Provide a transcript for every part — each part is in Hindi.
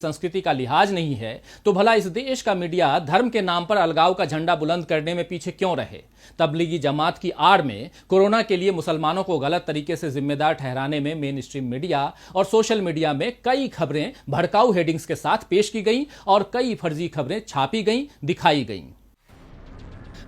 संस्कृति का लिहाज नहीं है तो भला इस देश का मीडिया धर्म के नाम पर अलगाव का झंडा बुलंद करने में पीछे क्यों रहे। तबलीगी जमात की आड़ में कोरोना के लिए मुसलमानों को गलत तरीके से जिम्मेदार ठहराने में मेन स्ट्रीम मीडिया और सोशल मीडिया में कई खबरें भड़काऊ हेडिंग्स के साथ पेश की गईं और कई फर्जी खबरें छापी गईं, दिखाई गईं।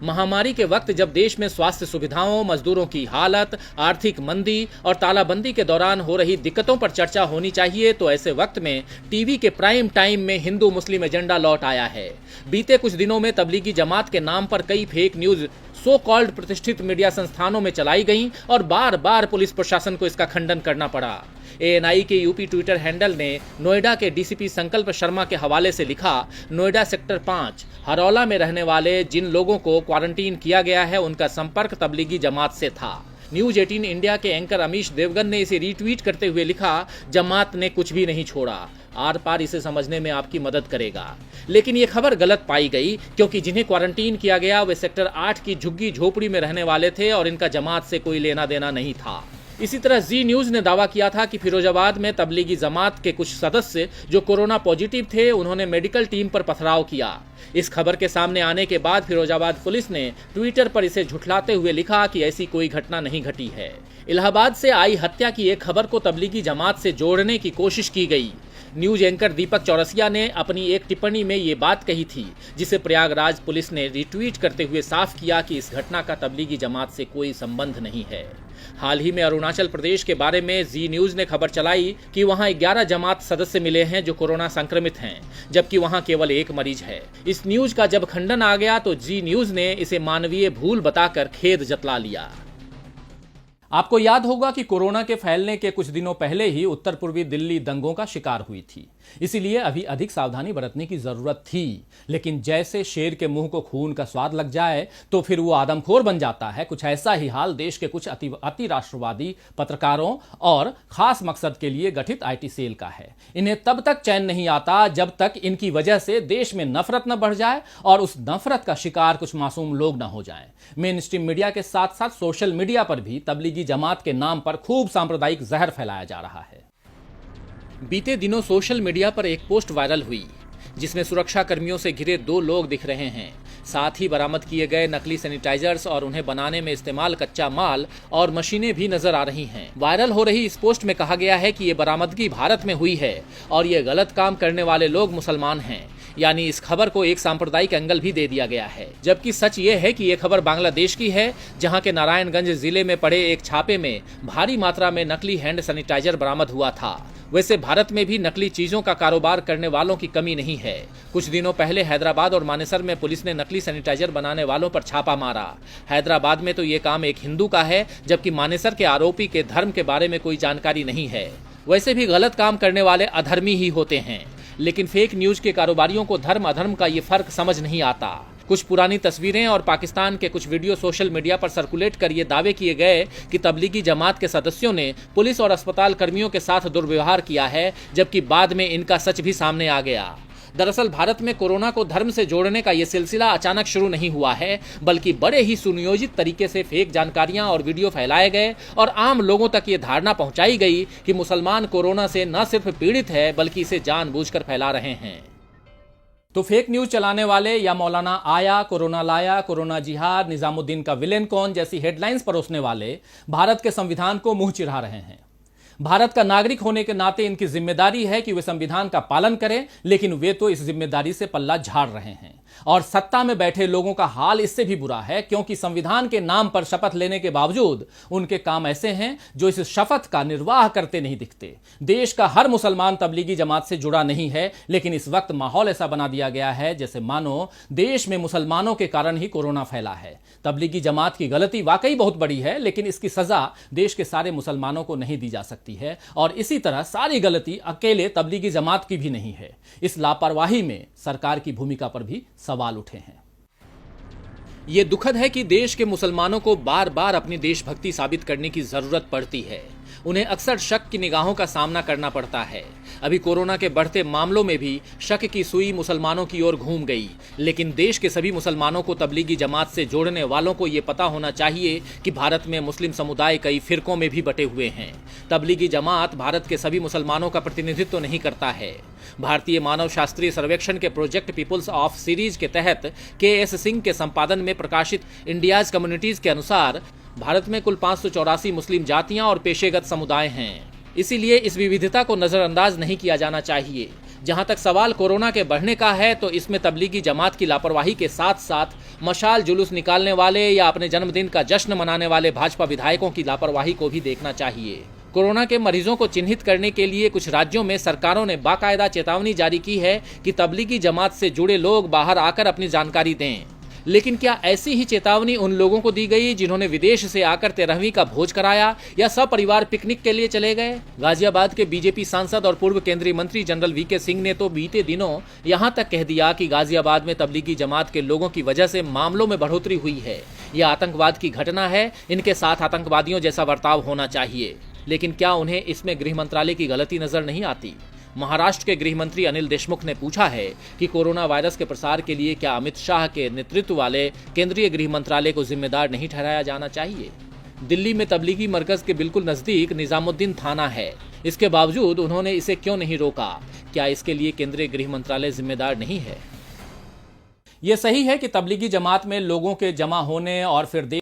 महामारी के वक्त जब देश में स्वास्थ्य सुविधाओं, मजदूरों की हालत, आर्थिक मंदी और तालाबंदी के दौरान हो रही दिक्कतों पर चर्चा होनी चाहिए, तो ऐसे वक्त में टीवी के प्राइम टाइम में हिंदू मुस्लिम एजेंडा लौट आया है। बीते कुछ दिनों में तबलीगी जमात के नाम पर कई फेक न्यूज सो कॉल्ड प्रतिष्ठित मीडिया संस्थानों में चलाई गईं और बार बार पुलिस प्रशासन को इसका खंडन करना पड़ा। एएनआई के यूपी ट्विटर हैंडल ने नोएडा के डीसीपी संकल्प शर्मा के हवाले से लिखा, नोएडा सेक्टर 5 हरौला में रहने वाले जिन लोगों को क्वारंटीन किया गया है उनका संपर्क तबलीगी जमात से था। न्यूज 18 इंडिया के एंकर अमीश देवगन ने इसे रीट्वीट करते हुए लिखा, जमात ने कुछ भी नहीं छोड़ा, आर पार इसे समझने में आपकी मदद करेगा। लेकिन ये खबर गलत पाई गई क्योंकि जिन्हें क्वारंटीन किया गया वे सेक्टर 8 की झुग्गी झोपड़ी में रहने वाले थे और इनका जमात से कोई लेना देना नहीं था। इसी तरह जी न्यूज ने दावा किया था कि फिरोजाबाद में तबलीगी जमात के कुछ सदस्य जो कोरोना पॉजिटिव थे उन्होंने मेडिकल टीम पर पथराव किया। इस खबर के सामने आने के बाद फिरोजाबाद पुलिस ने ट्विटर पर इसे झुठलाते हुए लिखा कि ऐसी कोई घटना नहीं घटी है। इलाहाबाद से आई हत्या की एक खबर को तबलीगी जमात से जोड़ने की कोशिश की गई। न्यूज एंकर दीपक चौरसिया ने अपनी एक टिप्पणी में ये बात कही थी, जिसे प्रयागराज पुलिस ने रिट्वीट करते हुए साफ किया कि इस घटना का तबलीगी जमात से कोई संबंध नहीं है। हाल ही में अरुणाचल प्रदेश के बारे में जी न्यूज ने खबर चलाई कि वहां 11 जमात सदस्य मिले हैं जो कोरोना संक्रमित हैं, जबकि वहां केवल एक मरीज है। इस न्यूज का जब खंडन आ गया तो जी न्यूज ने इसे मानवीय भूल बताकर खेद जतला लिया। आपको याद होगा कि कोरोना के फैलने के कुछ दिनों पहले ही उत्तर पूर्वी दिल्ली दंगों का शिकार हुई थी, इसीलिए अभी अधिक सावधानी बरतने की जरूरत थी। लेकिन जैसे शेर के मुंह को खून का स्वाद लग जाए तो फिर वो आदमखोर बन जाता है। कुछ ऐसा ही हाल देश के कुछ अति राष्ट्रवादी पत्रकारों और खास मकसद के लिए गठित आईटी सेल का है। इन्हें तब तक चैन नहीं आता जब तक इनकी वजह से देश में नफरत न बढ़ जाए और उस नफरत का शिकार कुछ मासूम लोग न हो जाएं। मेन स्ट्रीम मीडिया के साथ साथ सोशल मीडिया पर भी तबलीगी जमात के नाम पर खूब सांप्रदायिक जहर फैलाया जा रहा है। बीते दिनों सोशल मीडिया पर एक पोस्ट वायरल हुई जिसमें सुरक्षा कर्मियों से घिरे 2 लोग दिख रहे हैं। साथ ही बरामद किए गए नकली सैनिटाइजर्स और उन्हें बनाने में इस्तेमाल कच्चा माल और मशीनें भी नजर आ रही हैं। वायरल हो रही इस पोस्ट में कहा गया है कि ये बरामदगी भारत में हुई है और ये गलत काम करने वाले लोग मुसलमान हैं। यानी इस खबर को एक सांप्रदायिक एंगल भी दे दिया गया है, जबकि सच ये है कि ये खबर बांग्लादेश की है, जहां के नारायणगंज जिले में पड़े एक छापे में भारी मात्रा में नकली हैंड सैनिटाइजर बरामद हुआ था। वैसे भारत में भी नकली चीजों का कारोबार करने वालों की कमी नहीं है। कुछ दिनों पहले हैदराबाद और मानेसर में पुलिस ने नकली सैनिटाइजर बनाने वालों पर छापा मारा। हैदराबाद में तो ये काम एक हिंदू का है, जबकि मानेसर के आरोपी के धर्म के बारे में कोई जानकारी नहीं है। वैसे भी गलत काम करने वाले अधर्मी ही होते हैं, लेकिन फेक न्यूज के कारोबारियों को धर्म अधर्म का ये फर्क समझ नहीं आता। कुछ पुरानी तस्वीरें और पाकिस्तान के कुछ वीडियो सोशल मीडिया पर सर्कुलेट कर ये दावे किए गए कि तबलीगी जमात के सदस्यों ने पुलिस और अस्पताल कर्मियों के साथ दुर्व्यवहार किया है, जबकि बाद में इनका सच भी सामने आ गया। दरअसल भारत में कोरोना को धर्म से जोड़ने का ये सिलसिला अचानक शुरू नहीं हुआ है, बल्कि बड़े ही सुनियोजित तरीके से फेक जानकारियां और वीडियो फैलाए गए और आम लोगों तक ये धारणा पहुंचाई गई कि मुसलमान कोरोना से न सिर्फ पीड़ित है बल्कि इसे जानबूझकर फैला रहे हैं। तो फेक न्यूज चलाने वाले या मौलाना आया, कोरोना लाया, कोरोना जिहाद, निजामुद्दीन का विलेन कौन जैसी हेडलाइंस परोसने वाले भारत के संविधान को मुंह चिढ़ा रहे हैं। भारत का नागरिक होने के नाते इनकी जिम्मेदारी है कि वे संविधान का पालन करें, लेकिन वे तो इस जिम्मेदारी से पल्ला झाड़ रहे हैं। और सत्ता में बैठे लोगों का हाल इससे भी बुरा है, क्योंकि संविधान के नाम पर शपथ लेने के बावजूद उनके काम ऐसे हैं जो इस शपथ का निर्वाह करते नहीं दिखते। देश का हर मुसलमान तबलीगी जमात से जुड़ा नहीं है, लेकिन इस वक्त माहौल ऐसा बना दिया गया है जैसे मानो देश में मुसलमानों के कारण ही कोरोना फैला है। तबलीगी जमात की गलती वाकई बहुत बड़ी है, लेकिन इसकी सजा देश के सारे मुसलमानों को नहीं दी जा सकती है और इसी तरह सारी गलती अकेले तबलीगी जमात की भी नहीं है। इस लापरवाही में सरकार की भूमिका पर भी सवाल उठे हैं। यह दुखद है कि देश के मुसलमानों को बार बार अपनी देशभक्ति साबित करने की जरूरत पड़ती है। उन्हें अक्सर शक की निगाहों का सामना करना पड़ता है। अभी कोरोना के बढ़ते मामलों में भी शक की सुई मुसलमानों की ओर घूम गई, लेकिन देश के सभी मुसलमानों को तबलीगी जमात से जोड़ने वालों को ये पता होना चाहिए कि भारत में मुस्लिम समुदाय कई फिरकों में भी बटे हुए हैं। तबलीगी जमात भारत के सभी मुसलमानों का प्रतिनिधित्व नहीं करता है। भारतीय मानव शास्त्रीय सर्वेक्षण के प्रोजेक्ट पीपुल्स ऑफ सीरीज के तहत के.एस. सिंह के संपादन में प्रकाशित इंडियाज कम्युनिटीज के अनुसार भारत में कुल 584 मुस्लिम जातियां और पेशेगत समुदाय हैं। इसीलिए इस विविधता को नजरअंदाज नहीं किया जाना चाहिए। जहां तक सवाल कोरोना के बढ़ने का है, तो इसमें तबलीगी जमात की लापरवाही के साथ साथ मशाल जुलूस निकालने वाले या अपने जन्मदिन का जश्न मनाने वाले भाजपा विधायकों की लापरवाही को भी देखना चाहिए। कोरोना के मरीजों को चिन्हित करने के लिए कुछ राज्यों में सरकारों ने बाकायदा चेतावनी जारी की है कि तबलीगी जमात से जुड़े लोग बाहर आकर अपनी जानकारी दें। लेकिन क्या ऐसी ही चेतावनी उन लोगों को दी गई जिन्होंने विदेश से आकर 13वीं का भोज कराया या सपरिवार पिकनिक के लिए चले गए? गाजियाबाद के बीजेपी सांसद और पूर्व केंद्रीय मंत्री जनरल वी.के. सिंह ने तो बीते दिनों यहां तक कह दिया कि गाजियाबाद में तबलीगी जमात के लोगों की वजह से मामलों में बढ़ोतरी हुई है। यह आतंकवाद की घटना है, इनके साथ आतंकवादियों जैसा बर्ताव होना चाहिए। लेकिन क्या उन्हें इसमें गृह मंत्रालय की गलती नजर नहीं आती? महाराष्ट्र के गृह मंत्री अनिल देशमुख ने पूछा है कि कोरोना वायरस के प्रसार के लिए क्या अमित शाह के नेतृत्व वाले केंद्रीय गृह मंत्रालय को जिम्मेदार नहीं ठहराया जाना चाहिए? दिल्ली में तबलीगी मरकज के बिल्कुल नजदीक निजामुद्दीन थाना है। इसके बावजूद उन्होंने इसे क्यों नहीं रोका? क्या इसके लिए केंद्रीय गृह मंत्रालय जिम्मेदार नहीं है? यह सही है कि तबलीगी जमात में लोगों के जमा होने और फिर